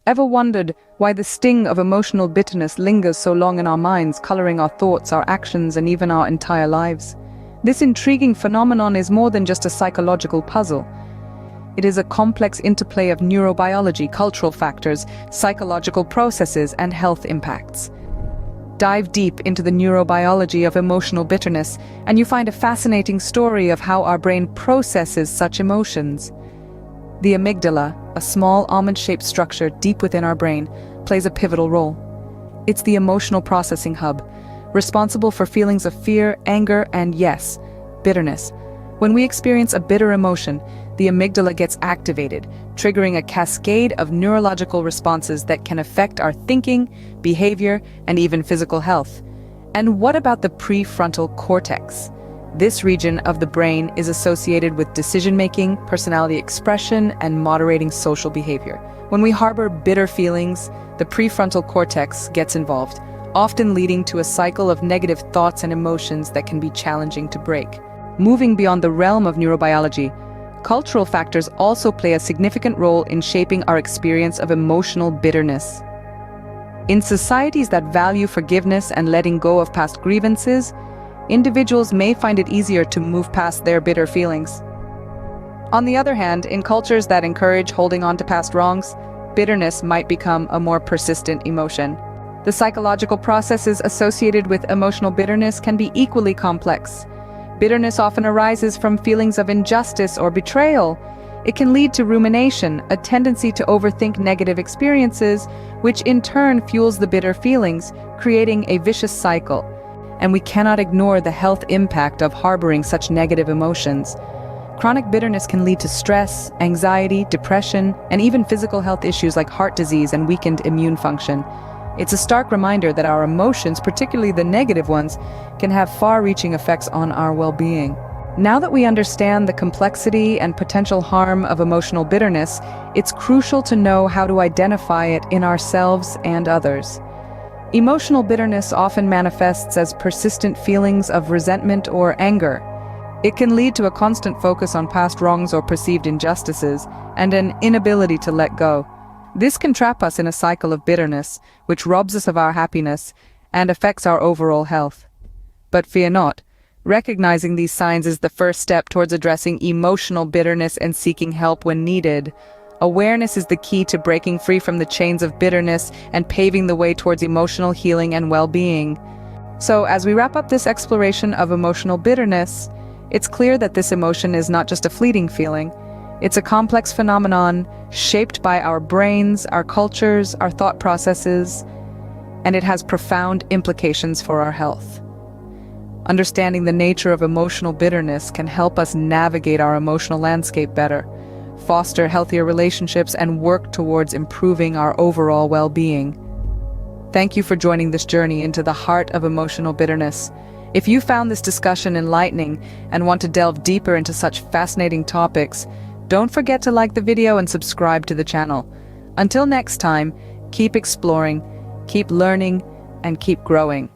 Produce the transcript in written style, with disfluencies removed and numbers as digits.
Ever wondered why the sting of emotional bitterness lingers so long in our minds, coloring our thoughts, our actions, and even our entire lives? This intriguing phenomenon is more than just a psychological puzzle. It is a complex interplay of neurobiology, cultural factors, psychological processes, and health impacts. Dive deep into the neurobiology of emotional bitterness, and you find a fascinating story of how our brain processes such emotions. The amygdala, a small almond-shaped structure deep within our brain, plays a pivotal role. It's the emotional processing hub, responsible for feelings of fear, anger, and yes, bitterness. When we experience a bitter emotion, the amygdala gets activated, triggering a cascade of neurological responses that can affect our thinking, behavior, and even physical health. And what about the prefrontal cortex? This region of the brain is associated with decision-making, personality expression, and moderating social behavior. When we harbor bitter feelings, the prefrontal cortex gets involved, often leading to a cycle of negative thoughts and emotions that can be challenging to break. Moving beyond the realm of neurobiology, cultural factors also play a significant role in shaping our experience of emotional bitterness. In societies that value forgiveness and letting go of past grievances, individuals may find it easier to move past their bitter feelings. On the other hand, in cultures that encourage holding on to past wrongs, bitterness might become a more persistent emotion. The psychological processes associated with emotional bitterness can be equally complex. Bitterness often arises from feelings of injustice or betrayal. It can lead to rumination, a tendency to overthink negative experiences, which in turn fuels the bitter feelings, creating a vicious cycle. And we cannot ignore the health impact of harboring such negative emotions. Chronic bitterness can lead to stress, anxiety, depression, and even physical health issues like heart disease and weakened immune function. It's a stark reminder that our emotions, particularly the negative ones, can have far-reaching effects on our well-being. Now that we understand the complexity and potential harm of emotional bitterness, it's crucial to know how to identify it in ourselves and others. Emotional bitterness often manifests as persistent feelings of resentment or anger. It can lead to a constant focus on past wrongs or perceived injustices, and an inability to let go. This can trap us in a cycle of bitterness, which robs us of our happiness and affects our overall health. But fear not. Recognizing these signs is the first step towards addressing emotional bitterness and seeking help when needed. Awareness is the key to breaking free from the chains of bitterness and paving the way towards emotional healing and well-being. So, as we wrap up this exploration of emotional bitterness, it's clear that this emotion is not just a fleeting feeling. It's a complex phenomenon shaped by our brains, our cultures, our thought processes, and it has profound implications for our health. Understanding the nature of emotional bitterness can help us navigate our emotional landscape better, foster healthier relationships, and work towards improving our overall well-being. Thank you for joining this journey into the heart of emotional bitterness. If you found this discussion enlightening and want to delve deeper into such fascinating topics, don't forget to like the video and subscribe to the channel. Until next time, keep exploring, keep learning, and keep growing.